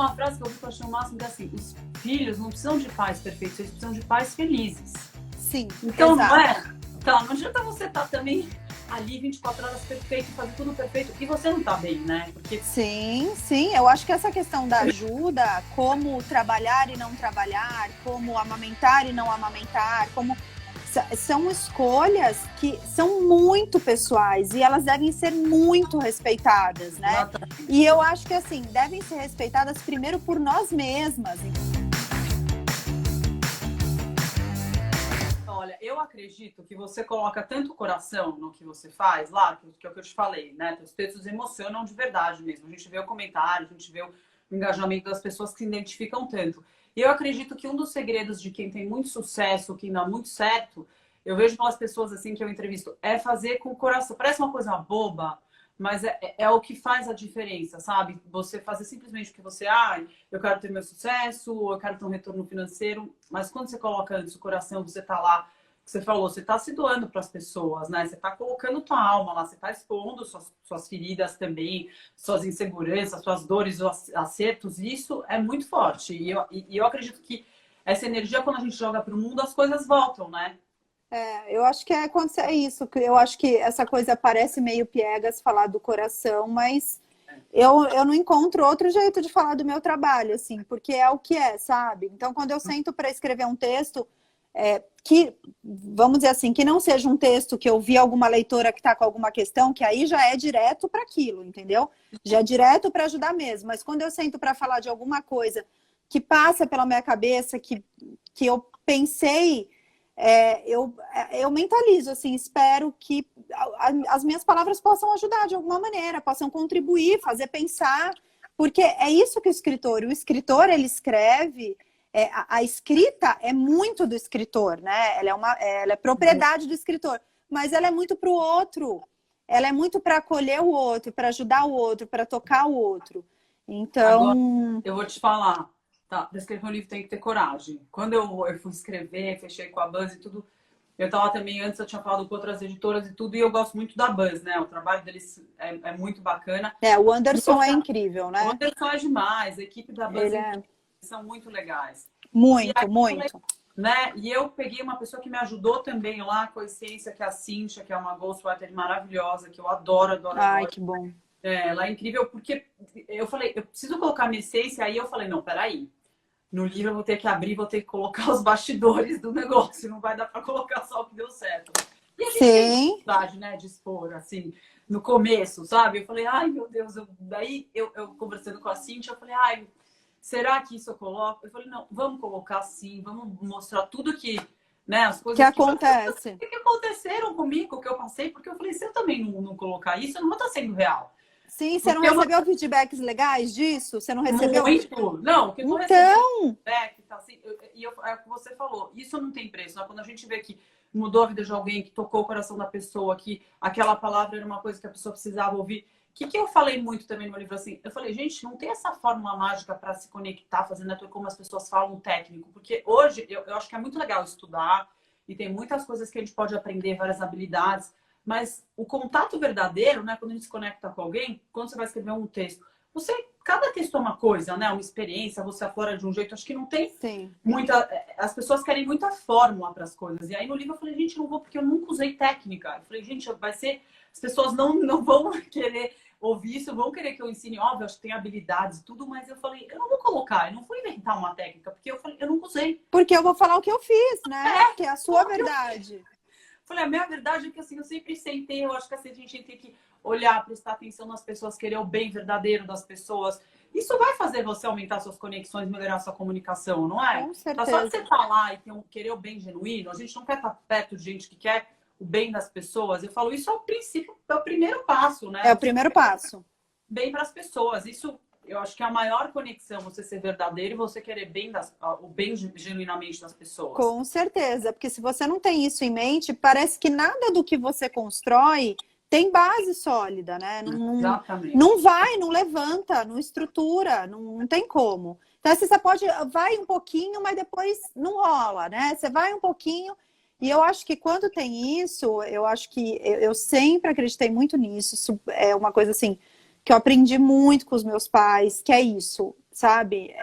uma frase que eu vi que eu achei o máximo, que é assim, os filhos não precisam de pais perfeitos, eles precisam de pais felizes. Sim, então, exato. não é? Então, não adianta você estar também ali 24 horas perfeito, fazer tudo perfeito, e você não tá bem, né? Porque... Sim, eu acho que essa questão da ajuda, como trabalhar e não trabalhar, como amamentar e não amamentar, são escolhas que são muito pessoais e elas devem ser muito respeitadas, né? Exatamente. E eu acho que, assim, devem ser respeitadas primeiro por nós mesmas. Olha, eu acredito que você coloca tanto coração no que você faz lá, que é o que eu te falei, né? Os textos emocionam de verdade mesmo. A gente vê o comentário, a gente vê o engajamento das pessoas que se identificam tanto. E eu acredito que um dos segredos de quem tem muito sucesso, quem dá muito certo, eu vejo pelas pessoas assim que eu entrevisto, é fazer com o coração. Parece uma coisa boba, mas é o que faz a diferença, sabe? Você fazer simplesmente o que você, eu quero ter meu sucesso, ou eu quero ter um retorno financeiro, mas quando você coloca antes o coração, você tá lá, você falou, você tá se doando para as pessoas, né? Você tá colocando tua alma lá, você tá expondo suas feridas também, suas inseguranças, suas dores, os acertos, isso é muito forte. E eu acredito que essa energia, quando a gente joga para o mundo, as coisas voltam, né? Eu acho que é isso, que eu acho que essa coisa parece meio piegas falar do coração, mas eu não encontro outro jeito de falar do meu trabalho, assim, porque é o que é, sabe? Então, quando eu sento para escrever um texto, que, vamos dizer assim, que não seja um texto que eu vi alguma leitora que está com alguma questão, que aí já é direto para aquilo, entendeu? Já é direto para ajudar mesmo. Mas quando eu sento para falar de alguma coisa que passa pela minha cabeça, que eu pensei, eu mentalizo, assim, espero que as minhas palavras possam ajudar de alguma maneira, possam contribuir, fazer pensar, porque é isso que o escritor, ele escreve, a escrita é muito do escritor, né? Ela é propriedade do escritor, mas ela é muito para o outro, ela é muito para acolher o outro, para ajudar o outro, para tocar o outro. Então, agora, eu vou te falar, tá? Para escrever um livro tem que ter coragem. Quando eu fui escrever, fechei com a Buzz e tudo, eu tava também, antes eu tinha falado com outras editoras e tudo, e eu gosto muito da Buzz, né? O trabalho deles é muito bacana. o Anderson é incrível, né? O Anderson é demais, a equipe da Buzz Ele são muito legais. muito, Aí, muito. né? E eu peguei uma pessoa que me ajudou também lá com a essência, que é a Cíntia, que é uma ghostwriter maravilhosa, que eu adoro, adoro, Ai, adoro. que bom. Ela é incrível porque eu falei, eu preciso colocar minha essência, aí eu falei, não, peraí. No livro eu vou ter que abrir, vou ter que colocar os bastidores do negócio, não vai dar para colocar só o que deu certo. E a gente tem dificuldade, né, de expor, assim, no começo, sabe? Eu falei, ai, meu Deus, daí eu conversando com a Cíntia, eu falei, ai, será que isso eu coloco? Eu falei, não, vamos colocar sim, vamos mostrar tudo que, né, as coisas que acontece. que aconteceram comigo, que eu passei, porque eu falei, se eu também não colocar isso, eu não vou estar sendo real. Sim, você não recebeu feedbacks legais disso? Você não recebeu? Muito. Não, que eu tô então, feedback, tá assim, é o que você falou, isso não tem preço, né? Quando a gente vê que mudou a vida de alguém, que tocou o coração da pessoa, que aquela palavra era uma coisa que a pessoa precisava ouvir. O que eu falei muito também no meu livro, assim, eu falei, gente, não tem essa fórmula mágica para se conectar, fazendo network como as pessoas falam técnico, porque hoje eu acho que é muito legal estudar e tem muitas coisas que a gente pode aprender, várias habilidades, mas o contato verdadeiro, né, quando a gente se conecta com alguém, quando você vai escrever um texto, cada texto é uma coisa, né, uma experiência, você aflora de um jeito, acho que não tem muita, as pessoas querem muita fórmula para as coisas, e aí no livro eu falei, gente, não vou, porque eu nunca usei técnica, eu falei, gente, vai ser, as pessoas não vão querer ouvir isso, vão querer que eu ensine, óbvio, acho que tem habilidades e tudo, mas eu falei, eu não vou colocar, eu não vou inventar uma técnica, porque eu falei, eu nunca usei. Porque eu vou falar o que eu fiz, né? Que é a sua verdade. Falei, a minha verdade é que assim, eu sempre sentei, eu acho que assim, a gente tem que olhar, prestar atenção nas pessoas, querer o bem verdadeiro das pessoas. Isso vai fazer você aumentar suas conexões, melhorar sua comunicação, não é? Com certeza. Tá só de você estar lá e querer o bem genuíno, a gente não quer estar perto de gente que quer o bem das pessoas. Eu falo, isso é o princípio, é o primeiro passo, né? É o primeiro passo. Bem para as pessoas. Isso, eu acho que é a maior conexão, você ser verdadeiro e você querer o bem genuinamente das pessoas. Com certeza, porque se você não tem isso em mente, parece que nada do que você constrói tem base sólida, né? Exatamente. Não vai, não levanta, não estrutura, não tem como. Então, assim, você vai um pouquinho, mas depois não rola, né? Você vai um pouquinho, e eu acho que quando tem isso, eu acho que eu sempre acreditei muito nisso. Isso é uma coisa assim que eu aprendi muito com os meus pais, que é isso. sabe?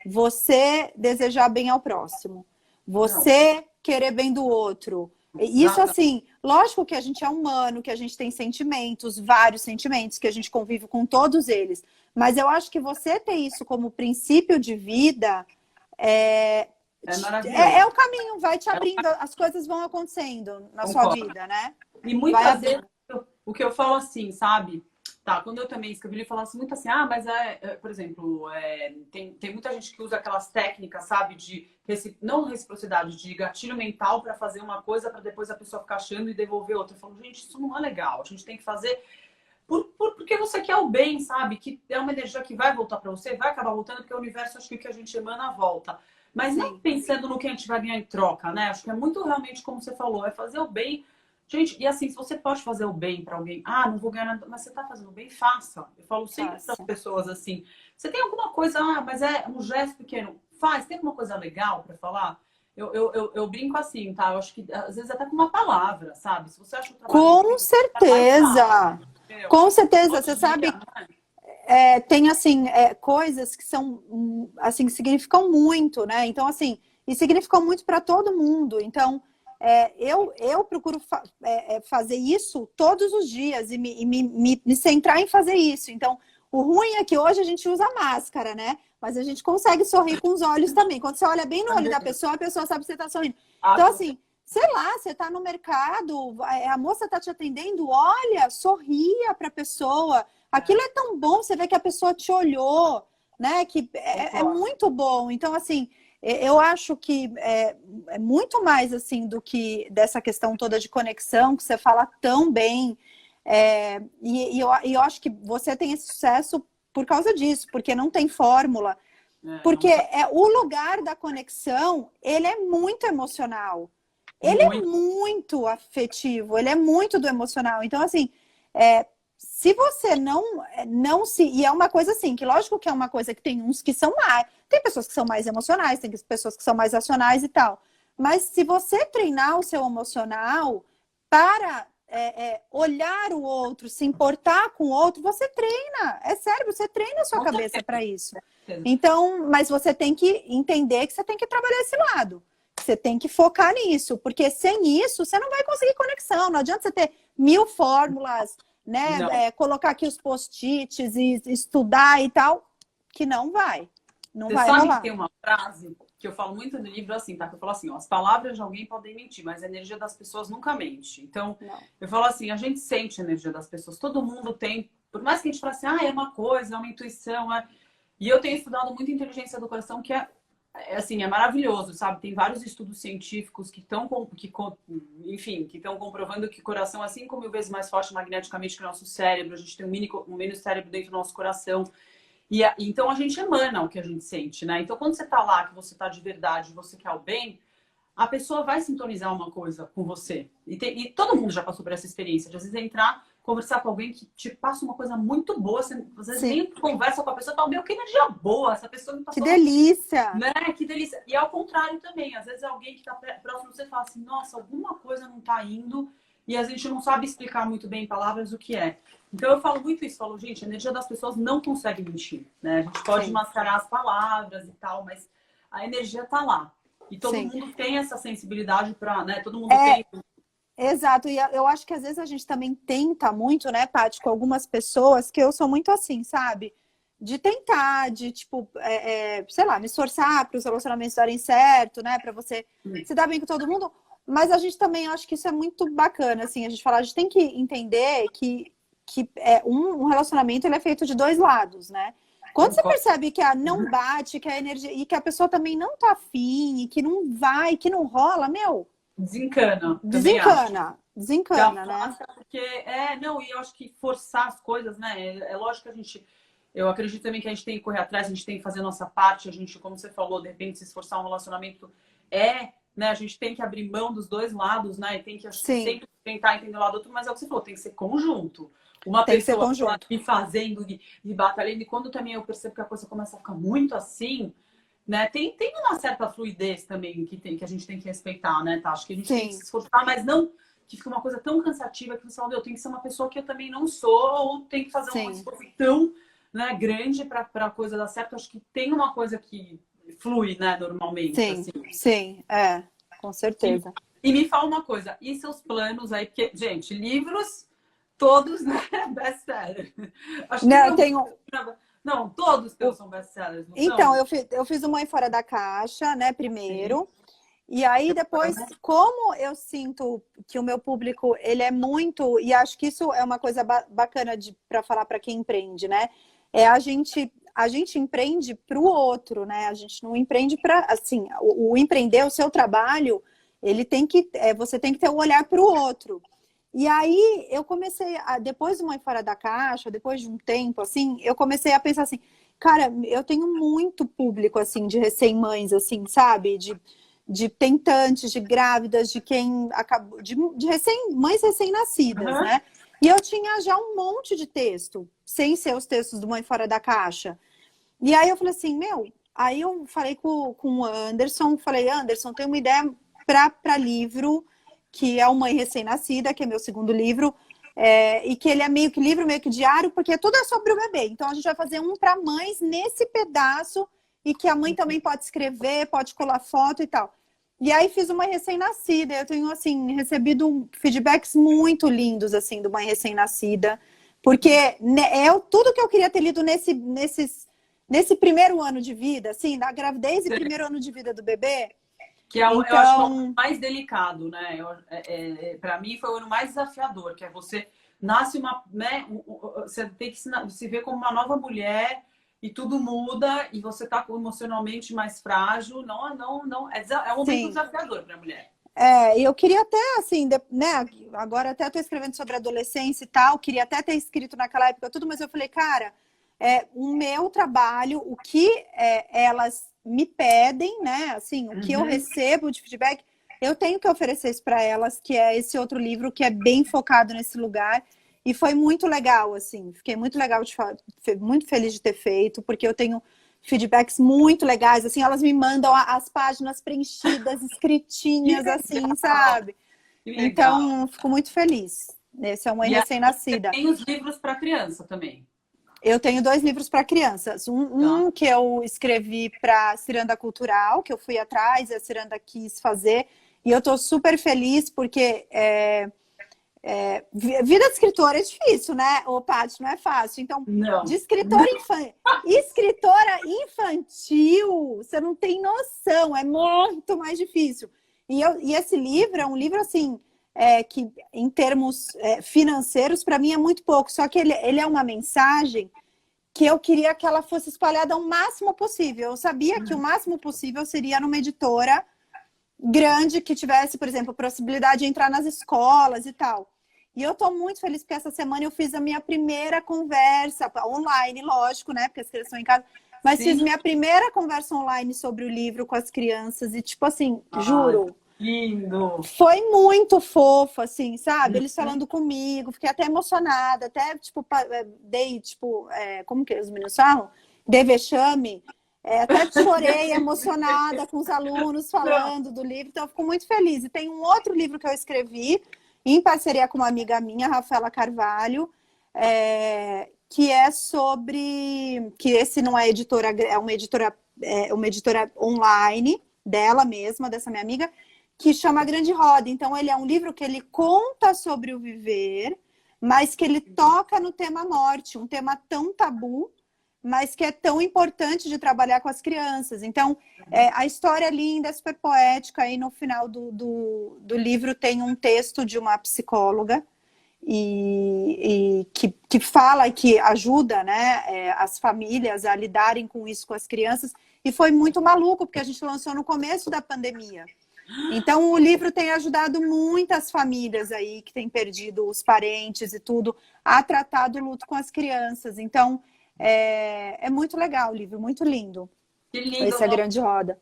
Você desejar bem ao próximo. Você querer bem do outro. Isso, assim, lógico que a gente é humano, que a gente tem sentimentos, vários sentimentos, que a gente convive com todos eles. Mas eu acho que você ter isso como princípio de vida é o caminho, vai te abrindo, as coisas vão acontecendo na sua vida, né? E muitas vezes, o que eu falo assim, sabe? Tá, quando eu também escrevi, ele falava assim, muito assim, mas por exemplo, tem muita gente que usa aquelas técnicas, sabe, de não reciprocidade, de gatilho mental para fazer uma coisa para depois a pessoa ficar achando e devolver outra. Eu falo, gente, isso não é legal. A gente tem que fazer porque você quer o bem, sabe? Que é uma energia que vai voltar para você, vai acabar voltando, porque o universo, acho que o que a gente emana volta. Mas não pensando no que a gente vai ganhar em troca, né? Acho que é muito realmente, como você falou, é fazer o bem. Gente, e assim, se você pode fazer o bem para alguém, não vou ganhar nada, mas você tá fazendo o bem, faça. Eu falo sempre para as pessoas assim, você tem alguma coisa, mas é um gesto pequeno, faz, tem alguma coisa legal para falar? Eu brinco assim, tá? Eu acho que às vezes até com uma palavra, sabe? Se você acha o trabalho com certeza. Com certeza, você sabe, tem assim, coisas que são assim, que significam muito, né? Então, assim, e significam muito para todo mundo. Então, eu procuro fazer isso todos os dias e me centrar em fazer isso. Então, o ruim é que hoje a gente usa máscara, né? Mas a gente consegue sorrir com os olhos também. Quando você olha bem no olho da pessoa, a pessoa sabe que você está sorrindo. Então, assim, sei lá, você está no mercado, a moça está te atendendo, olha, sorria para a pessoa. Aquilo é tão bom, você vê que a pessoa te olhou, né? Que é muito bom. Então, assim, eu acho que é muito mais assim do que dessa questão toda de conexão, que você fala tão bem. E eu acho que você tem esse sucesso por causa disso, porque não tem fórmula. Porque o lugar da conexão, ele é muito emocional. Ele é muito afetivo, ele é muito do emocional. Então, assim, se você não se... E é uma coisa assim, que lógico que é uma coisa que tem uns que são mais... Tem pessoas que são mais emocionais, tem pessoas que são mais racionais e tal. Mas se você treinar o seu emocional para olhar o outro, se importar com o outro, você treina. É sério, você treina a sua cabeça para isso. Então, mas você tem que entender que você tem que trabalhar esse lado. Você tem que focar nisso, porque sem isso você não vai conseguir conexão. Não adianta você ter 1000 fórmulas, né? Colocar aqui os post-its e estudar e tal, que não vai. Não vai rolar. Você sabe que tem uma frase que eu falo muito no livro assim, tá? Que eu falo assim, as palavras de alguém podem mentir, mas a energia das pessoas nunca mente. Então, eu falo assim, a gente sente a energia das pessoas, todo mundo tem, por mais que a gente fale assim, é uma coisa, é uma intuição, E eu tenho estudado muito inteligência do coração, que assim, é maravilhoso, sabe? Tem vários estudos científicos que estão comprovando que o coração é 5.000 vezes mais forte magneticamente que o nosso cérebro. A gente tem um mini cérebro dentro do nosso coração. Então a gente emana o que a gente sente, né? Então quando você tá lá, que você tá de verdade, você quer o bem, a pessoa vai sintonizar uma coisa com você. E todo mundo já passou por essa experiência, de às vezes conversar com alguém que te passa uma coisa muito boa, você às vezes nem conversa com a pessoa e fala, meu, que energia boa, essa pessoa me passou. Que delícia! Né? Que delícia! E ao contrário também, às vezes alguém que tá próximo, você fala assim, nossa, alguma coisa não tá indo, e a gente não sabe explicar muito bem em palavras o que é. Então eu falo muito isso, falo, gente, a energia das pessoas não consegue mentir, né? A gente pode mascarar as palavras e tal, mas a energia tá lá. E todo mundo tem essa sensibilidade para, né? Todo mundo tem. Exato, e eu acho que às vezes a gente também tenta muito, né, Paty, com algumas pessoas, que eu sou muito assim, sabe? De tentar, de tipo, sei lá, me esforçar para os relacionamentos darem certo, né? Para você se dar bem com todo mundo. Mas a gente também acho que isso é muito bacana, assim, a gente fala, a gente tem que entender que um relacionamento ele é feito de dois lados, né? Quando você percebe que não bate, que a energia, e que a pessoa também não tá afim, e que não vai, que não rola, meu. Desencana. Desencana, né? Porque, e eu acho que forçar as coisas, né? É lógico que eu acredito também que a gente tem que correr atrás, a gente tem que fazer a nossa parte, a gente, como você falou, de repente se esforçar um relacionamento né? A gente tem que abrir mão dos dois lados, né? E tem que sempre tentar entender o lado do outro, mas é o que você falou, tem que ser conjunto. Uma pessoa me fazendo e batalhando, e quando também eu percebo que a coisa começa a ficar muito assim, né? Tem uma certa fluidez também que a gente tem que respeitar, né, tá? Acho que a gente tem que se esforçar, mas não que fica uma coisa tão cansativa que você fala, eu tenho que ser uma pessoa que eu também não sou, ou tem que fazer um esforço tão, né, grande para a coisa dar certo. Acho que tem uma coisa que flui, né, normalmente. Sim, assim. sim, com certeza. E me fala uma coisa, e seus planos aí? Porque, gente, livros, todos, né, best-seller. Acho que Não, não, não, todos teus são best-sellers, não então, são? eu fiz o Mãe Fora da Caixa, né, Sim. primeiro. E aí depois, como eu sinto que o meu público, ele é muito, e acho que isso é uma coisa bacana para falar para quem empreende, né? É a gente empreende para o outro, né? A gente não empreende para, assim, o empreender, o seu trabalho, ele tem que, você tem que ter o olhar para o outro. E aí eu comecei, depois do Mãe Fora da Caixa, depois de um tempo, assim, eu comecei a pensar assim, cara, eu tenho muito público, assim, de recém-mães, assim, sabe? De tentantes, de grávidas, de quem acabou, de mães recém-nascidas, Uhum. né? E eu tinha já um monte de texto, sem ser os textos do Mãe Fora da Caixa. E aí eu falei assim, aí eu falei com o Anderson, falei, Anderson, tem uma ideia para livro, que é o Mãe Recém-Nascida, que é meu segundo livro, e que ele é meio que livro, meio que diário, porque tudo é sobre o bebê. Então a gente vai fazer um para mães nesse pedaço, e que a mãe também pode escrever, pode colar foto e tal. E aí fiz uma recém-nascida. Eu tenho, assim, recebido feedbacks muito lindos, assim, do Mãe Recém-Nascida. Porque tudo que eu queria ter lido nesse primeiro ano de vida, assim, da gravidez e primeiro ano de vida do bebê. Que eu acho que é o Então, mais delicado, né? Para mim foi o ano mais desafiador, que é você nasce uma, né? Você tem que se ver como uma nova mulher e tudo muda e você tá emocionalmente mais frágil. Não, é um momento sim. desafiador para a mulher. Eu queria até, assim, né, agora até estou escrevendo sobre adolescência e tal, queria até ter escrito naquela época tudo, mas eu falei, cara, o meu trabalho, o que elas me pedem, né, assim, o que eu recebo de feedback, eu tenho que oferecer isso para elas, que é esse outro livro que é bem focado nesse lugar, e foi muito legal, assim, fiquei muito legal muito feliz de ter feito, porque eu tenho feedbacks muito legais, assim, elas me mandam as páginas preenchidas, Que escritinhas, assim, legal, sabe? que legal. Então, fico muito feliz. Esse é uma Mãe E aí você Recém-Nascida. tem os livros para criança também. Eu tenho 2 livros para crianças. Tá. Um que eu escrevi para a Ciranda Cultural, que eu fui atrás, e a Ciranda quis fazer, e eu estou super feliz porque vida de escritora é difícil, né, ô Paty? Não é fácil. Então, de Não. escritora infantil, você não tem noção, é muito mais difícil. E esse livro é um livro, assim, que em termos financeiros, para mim é muito pouco, só que ele é uma mensagem que eu queria que ela fosse espalhada o máximo possível. Eu sabia que o máximo possível seria numa editora grande que tivesse, por exemplo, possibilidade de entrar nas escolas e tal. E eu estou muito feliz porque essa semana eu fiz a minha primeira conversa online, lógico, né? Porque as crianças estão em casa. Mas Sim. fiz minha primeira conversa online sobre o livro com as crianças e, tipo assim, Ai, juro, lindo. foi muito fofo, assim, sabe? Eles falando comigo, fiquei até emocionada, até, tipo, dei, tipo, como que os meninos falam? Dei vexame. Até chorei emocionada com os alunos falando do livro, então eu fico muito feliz. E tem um outro livro que eu escrevi, em parceria com uma amiga minha, Rafaela Carvalho, que é sobre... que esse não é editora, é uma editora online dela mesma, dessa minha amiga, que chama Grande Roda. Então, ele é um livro que ele conta sobre o viver, mas que ele toca no tema morte, um tema tão tabu, mas que é tão importante de trabalhar com as crianças. Então, a história é linda, é super poética, aí no final do livro tem um texto de uma psicóloga, e que fala e que ajuda, né, as famílias a lidarem com isso com as crianças. E foi muito maluco, porque a gente lançou no começo da pandemia. Então, o livro tem ajudado muitas famílias aí que têm perdido os parentes e tudo a tratar do luto com as crianças. Então, é muito legal o livro, muito lindo. Que lindo. Esse é a Grande Roda.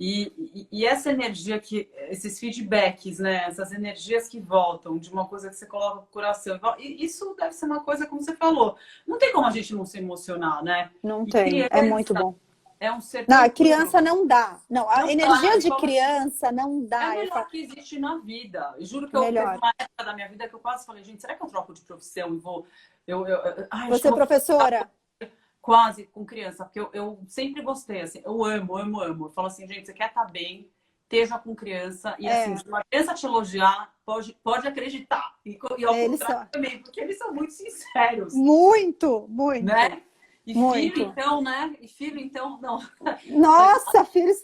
E essa energia esses feedbacks, né? Essas energias que voltam de uma coisa que você coloca no coração. Isso deve ser uma coisa, como você falou. Não tem como a gente não se emocionar, né? Não E tem, é muito criança bom. é um ser Não, tão a puro. criança não dá. Não, a Não dá, energia eu de falo assim, criança não é dá. o melhor que existe na vida. Eu juro que eu teve Melhor. uma época da minha vida que eu quase falei, gente, será que eu troco de profissão e vou. Ai, acho Você que é eu vou. professora? quase com criança, porque eu sempre gostei, assim, eu amo, amo, amo. Eu falo assim, gente, você quer estar bem, esteja com criança, e assim, se uma criança te elogiar, pode acreditar. E ao Eles contrário são também, porque eles são muito sinceros, muito, muito, né? E filho, muito. então, né? E filho, então, não. Nossa, filho,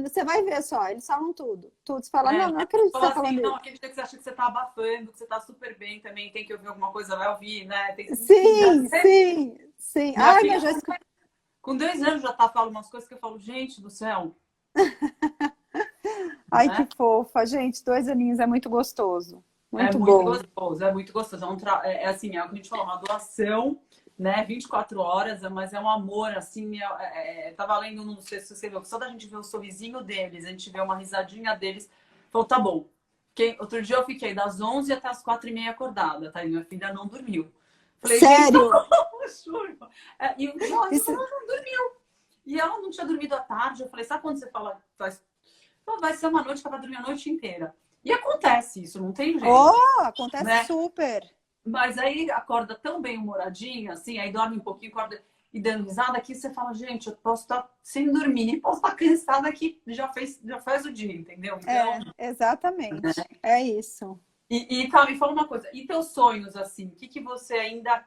você vai ver só, eles falam tudo. Tudo. Você fala, não, É, não acredito que você fala tá assim, falando não, isso. aquele dia que você acha que você tá abafando, que você tá super bem também, tem que ouvir alguma coisa, vai ouvir, né? Enfim, Sim, sim, sim. minha Ai, filha mas já escutei. com 2 anos já tá falando umas coisas que eu falo, gente do céu, Ai, que né? fofa, gente, 2 aninhos é muito gostoso. É Muito muito bom. gostoso, é muito gostoso. É assim, é o que a gente falou, uma doação, né? 24 horas, mas é um amor, assim. Tava lendo, não sei se você viu, só da gente ver o sorrisinho deles, a gente vê uma risadinha deles, falou, tá bom. Outro dia eu fiquei das 11 até as 4h30 acordada, tá? E minha filha não dormiu. Falei, gente, Sério? juro. E o Jorge Isso... falou, não dormiu. E ela não tinha dormido à tarde. Eu falei, sabe quando você fala, vai ser uma noite que ela vai dormir a noite inteira. E acontece isso, não tem jeito, Oh, acontece né? super. Mas aí acorda tão bem humoradinha, assim, aí dorme um pouquinho, acorda e dando risada, que você fala, gente, eu posso estar sem dormir, posso estar cansada que já faz o dia, entendeu? Então, Exatamente. É isso. tá, me fala uma coisa, e teus sonhos, assim, o que você ainda.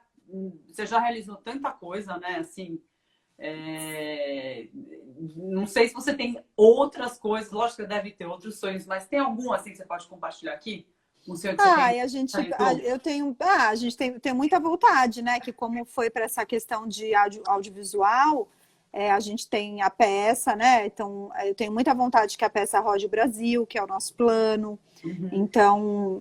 Você já realizou tanta coisa, né? Assim, não sei se você tem outras coisas, lógico que deve ter outros sonhos, mas tem algum assim que você pode compartilhar aqui? Um sonho que você tem? E eu tenho, a gente tem muita vontade, né? Que como foi para essa questão de audiovisual, a gente tem a peça, né? Então, eu tenho muita vontade que a peça rode o Brasil, que é o nosso plano. Uhum. Então,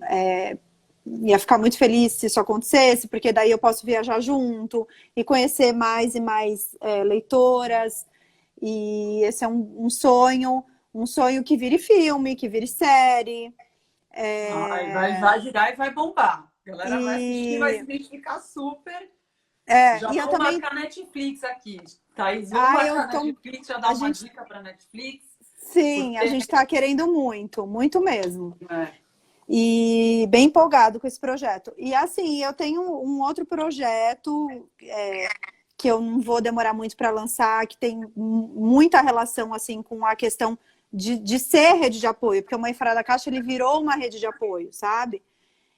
ia ficar muito feliz se isso acontecesse, porque daí eu posso viajar junto e conhecer mais e mais leitoras. E esse é um sonho que vire filme, que vire série. Vai girar e vai bombar. A galera vai assistir, vai se E, identificar super. Já e eu vamos também. marcar Netflix aqui. Thaís, vamos marcar Netflix, já dar A uma gente, dica para Netflix. sim, a Porque, gente está querendo muito, muito mesmo. é, E bem empolgado com esse projeto. E assim, eu tenho um outro projeto que eu não vou demorar muito para lançar, que tem muita relação assim com a questão de ser rede de apoio, porque o Mãe Fora da Caixa ele virou uma rede de apoio, sabe?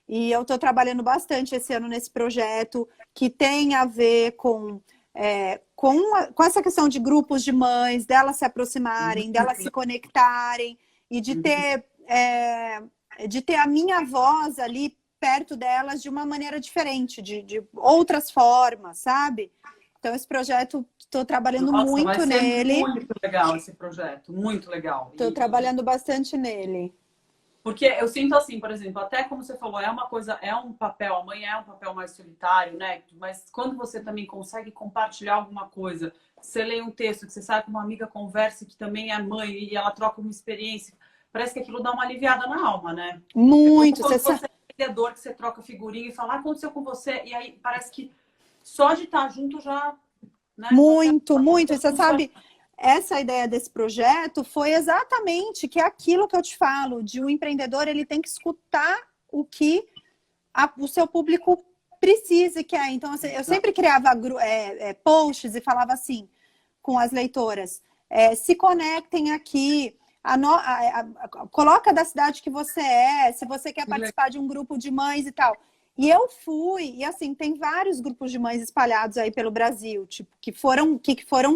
E eu estou trabalhando bastante esse ano nesse projeto que tem a ver com essa questão de grupos de mães, delas se aproximarem, delas se conectarem e de ter a minha voz ali perto delas de uma maneira diferente, de outras formas, sabe? Então, esse projeto, estou trabalhando nossa, vai muito ser nele, muito legal esse projeto, muito legal. estou trabalhando bastante nele. Porque eu sinto assim, por exemplo, até como você falou, é uma coisa, é um papel, a mãe é um papel mais solitário, né? Mas quando você também consegue compartilhar alguma coisa, você lê um texto que você sabe que uma amiga conversa que também é mãe e ela troca uma experiência, parece que aquilo dá uma aliviada na alma, né? É como Muito, quando você é empreendedor, que você troca figurinha e fala, aconteceu com você, e aí parece que só de estar junto já, né? muito, muito. E você sabe, essa ideia desse projeto foi exatamente que é aquilo que eu te falo, de um empreendedor, ele tem que escutar o que o seu público precisa e quer. Então, assim, eu sempre criava posts e falava assim com as leitoras, se conectem aqui, coloca da cidade que você se você quer participar de um grupo de mães e tal. E eu fui, e assim, tem vários grupos de mães espalhados aí pelo Brasil, tipo, que foram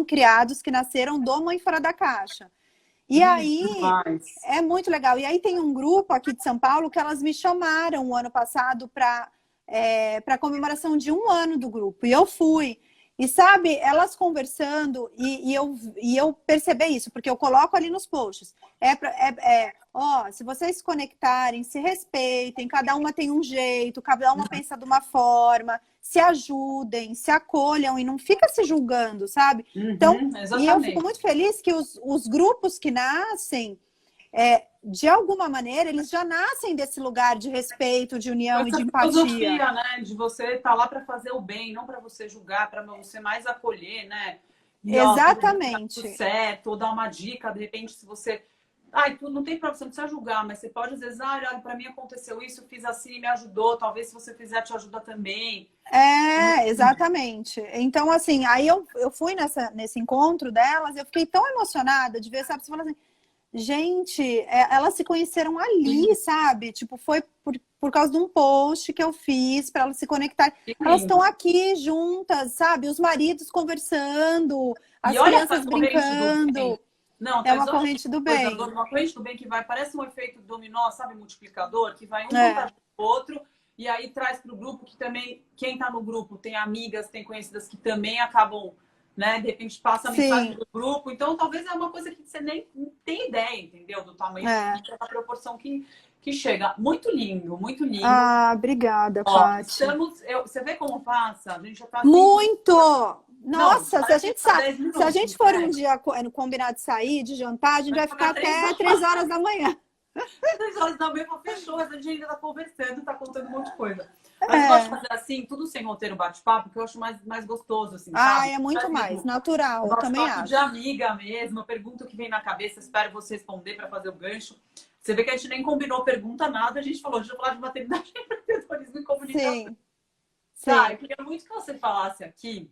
criados, que nasceram do Mãe Fora da Caixa. E aí, é muito legal. E aí tem um grupo aqui de São Paulo que elas me chamaram o ano passado para comemoração de 1 ano do grupo. E eu fui. E sabe, elas conversando, e eu percebi isso, porque eu coloco ali nos posts. Se vocês se conectarem, se respeitem, cada uma tem um jeito, cada uma pensa de uma forma, se ajudem, se acolham e não fica se julgando, sabe? Então, e eu fico muito feliz que os grupos que nascem, de alguma maneira, eles já nascem desse lugar de respeito, de união e de empatia. Filosofia, né? De você estar lá para fazer o bem, não para você julgar, para você mais acolher, né? E, exatamente. Tudo certo, ou dar uma dica, de repente, se você Ai, tu não tem problema, você não precisa julgar, mas você pode às vezes, olha, pra mim aconteceu isso, eu fiz assim e me ajudou, talvez se você fizer te ajuda também. Exatamente. Então, assim, aí eu fui nesse encontro delas, eu fiquei tão emocionada de ver, sabe? Você fala assim, gente, elas se conheceram ali, sabe? Tipo, foi por causa de um post que eu fiz para elas se conectarem. Elas estão aqui juntas, sabe? Os maridos conversando, E as olha crianças essa corrente do bem. brincando. Não, É traz uma olha corrente do coisa, bem. uma corrente do bem que vai, parece um efeito dominó, sabe, multiplicador, que vai um É, contagiar o outro, e aí traz para o grupo que também, quem está no grupo tem amigas, tem conhecidas que também acabam, né, de repente passa a mensagem sim. do grupo, então talvez é uma coisa que você nem tem ideia, entendeu? Do tamanho que É. fica, da proporção que chega. Muito lindo, muito lindo. Ah, obrigada, Ó, Paty. você vê como passa? A gente já está 5 minutos. Muito! Não, Nossa, se a parece que gente está sa... 10 se a gente minutos, for um né? dia combinar de sair, de jantar, a gente Vai vai ficar ficar 3 horas. até 3 horas da manhã. 3 horas da manhã, fechou, a gente ainda tá conversando, tá contando um monte de coisa. Mas eu gosto de É. fazer assim, tudo sem roteiro bate-papo, que eu acho mais gostoso, assim, Ah, sabe? é muito mais natural, eu também Bate-papo de acho. amiga mesmo, pergunta o que vem na cabeça, espero você responder para fazer o gancho. Você vê que a gente nem combinou pergunta, nada, a gente falou, deixa eu falar de maternidade, empreendedorismo e comunicação. Sim, Tá, eu sim. queria muito que você falasse aqui.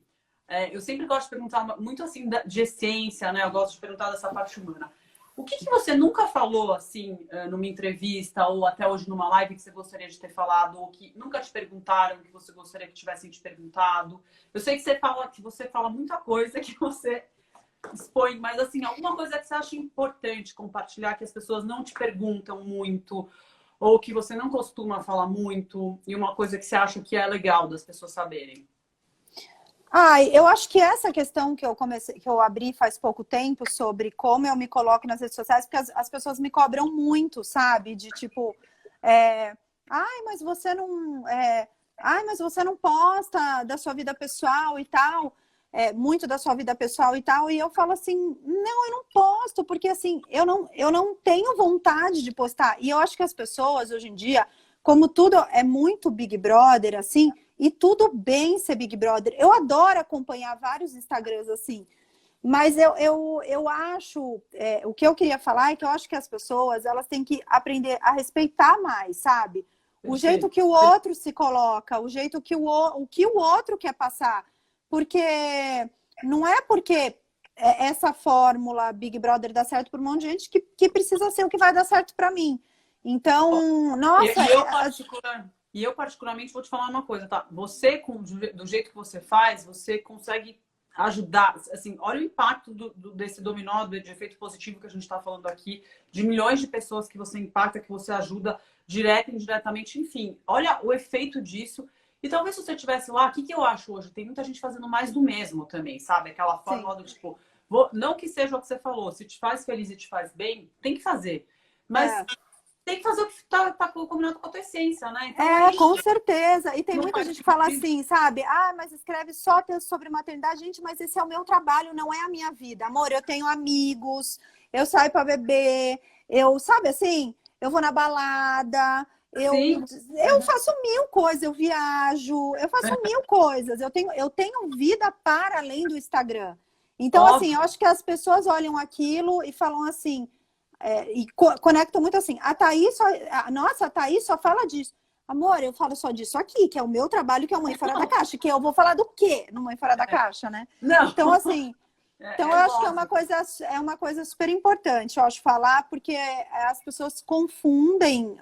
Eu sempre gosto de perguntar muito assim de essência, né? Eu gosto de perguntar dessa parte humana. O que você nunca falou assim numa entrevista ou até hoje numa live que você gostaria de ter falado ou que nunca te perguntaram que você gostaria que tivessem te perguntado? Eu sei que você fala muita coisa que você expõe, mas assim, alguma coisa que você acha importante compartilhar que as pessoas não te perguntam muito ou que você não costuma falar muito e uma coisa que você acha que é legal das pessoas saberem. Ai, eu acho que essa questão que eu abri faz pouco tempo sobre como eu me coloco nas redes sociais, porque as pessoas me cobram muito, sabe? De tipo, é, ai, mas você não, ai, mas você não posta da sua vida pessoal e tal, muito da sua vida pessoal e tal, e eu falo assim, não, eu não posto, porque assim, eu não tenho vontade de postar. E eu acho que as pessoas hoje em dia, como tudo é muito Big Brother, assim, e tudo bem ser Big Brother. Eu adoro acompanhar vários Instagrams assim. Mas eu acho, o que eu queria falar é que eu acho que as pessoas elas têm que aprender a respeitar mais, sabe? O jeito Perfeito. que o outro se coloca, o jeito que o que o outro quer passar. Porque não é porque essa fórmula Big Brother dá certo para um monte de gente que precisa ser o que vai dar certo para mim. Então, nossa, E eu, particularmente, vou te falar uma coisa, tá? Você, do jeito que você faz, você consegue ajudar. Assim, olha o impacto desse dominó, de efeito positivo que a gente está falando aqui, de milhões de pessoas que você impacta, que você ajuda direta e indiretamente, enfim. Olha o efeito disso. E talvez se você estivesse lá, o que eu acho hoje? Tem muita gente fazendo mais do mesmo também, sabe? Aquela sim. fórmula do tipo, não que seja o que você falou, se te faz feliz e te faz bem, tem que fazer. Mas tem que fazer o que tá combinado com a tua essência, né? Então é isso. Com certeza. E tem Não muita faz gente que fala sentido. assim, sabe? Ah, mas escreve só texto sobre maternidade. Gente, mas esse é o meu trabalho, não é a minha vida. Amor, eu tenho amigos, eu saio para beber, eu, sabe assim, eu vou na balada, Sim. eu faço mil coisas, eu viajo, eu faço mil coisas. Eu tenho vida para além do Instagram. Então, assim, eu Óbvio. acho que as pessoas olham aquilo e falam assim, conectam muito assim. Nossa, a Thaís só fala disso. Amor, eu falo só disso aqui, que é o meu trabalho, que é o Mãe Fora da Caixa. Que eu vou falar do quê no Mãe Fora da Caixa, né? Não. Então, assim, então eu acho que Lógico. é uma coisa super importante, eu acho, falar, porque as pessoas confundem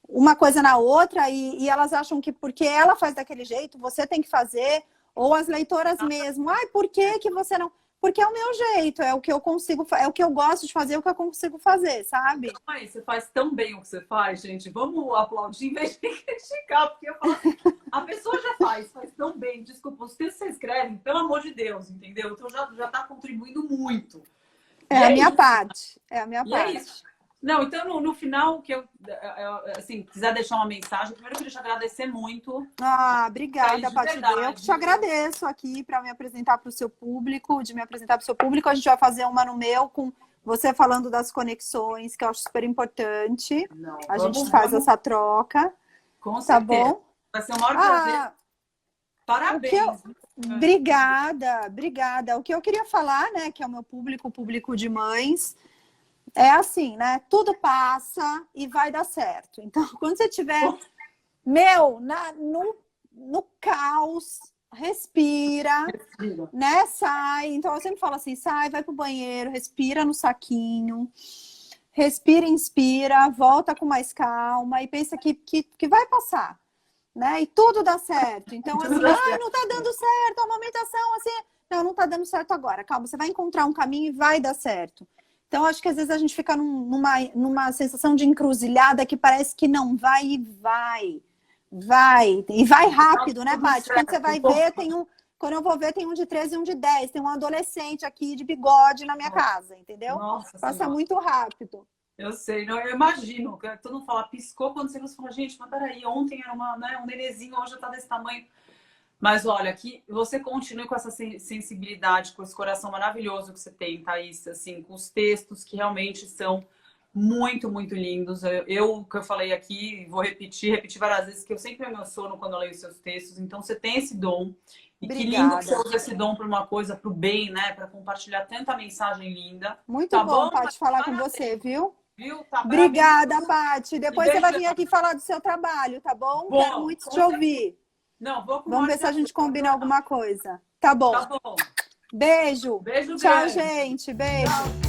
uma coisa na outra e elas acham que porque ela faz daquele jeito, você tem que fazer, ou as leitoras mesmo. Ai, por que que você não... Porque é o meu jeito, é o que eu consigo, é o que eu gosto de fazer, é o que eu consigo fazer, sabe? Mas você faz tão bem o que você faz, gente. Vamos aplaudir em vez de criticar, porque eu falo assim, a pessoa já faz tão bem. Desculpa, os textos que você escreve, pelo amor de Deus, entendeu? Então já tá contribuindo muito. É E a é minha isso. parte, é a minha E é parte. isso. Não, então no final, que eu assim, quiser deixar uma mensagem, primeiro eu queria te agradecer muito. Obrigada, De Paty. Eu que te verdade. agradeço aqui para me apresentar para o seu público, de me apresentar para o seu público. A gente vai fazer uma no meu com você falando das conexões, que eu acho super importante. Não, A gente faz essa troca, com tá certeza. bom? Vai ser o maior prazer. O que eu... Parabéns. Obrigada, obrigada. O que eu queria falar, né, que é o meu público, o público de mães, é assim, né? Tudo passa e vai dar certo. Então, quando você tiver, no caos, respira, né? Sai. Então, eu sempre falo assim, sai, vai pro banheiro, respira no saquinho, respira, inspira, volta com mais calma e pensa que vai passar, né? E tudo dá certo. Então, assim, não tá dando certo, a amamentação, assim, não tá dando certo agora. Calma, você vai encontrar um caminho e vai dar certo. Então, acho que às vezes a gente fica numa sensação de encruzilhada que parece que não vai e vai. Vai. E vai rápido, né, Paty? Quando você vai ver, quando eu vou ver, tem um de 13 e um de 10. Tem um adolescente aqui de bigode na minha casa, entendeu? Nossa, passa senhora. muito rápido. Eu sei, não, eu imagino. Todo mundo fala, piscou quando você fala, gente, mas peraí, ontem era um nenenzinho, hoje já tá desse tamanho. Mas olha, que você continue com essa sensibilidade, com esse coração maravilhoso que você tem, Thaís, assim, com os textos que realmente são muito, muito lindos. O que eu falei aqui, vou repetir várias vezes, que eu sempre me emociono quando eu leio seus textos. Então, você tem esse dom. E Obrigada. Que lindo que você usa esse dom para uma coisa, para o bem, né? Para compartilhar tanta mensagem linda. Muito tá bom, Paty, falar com você, viu? Tá, obrigada, Paty. Depois você vai vir aqui falar do seu trabalho, tá bom? Quero muito te ouvir. Não, vamos ver se a gente combina alguma coisa. Tá bom. Tá bom. Beijo. Beijo Tchau, grande. gente. Beijo. Tchau.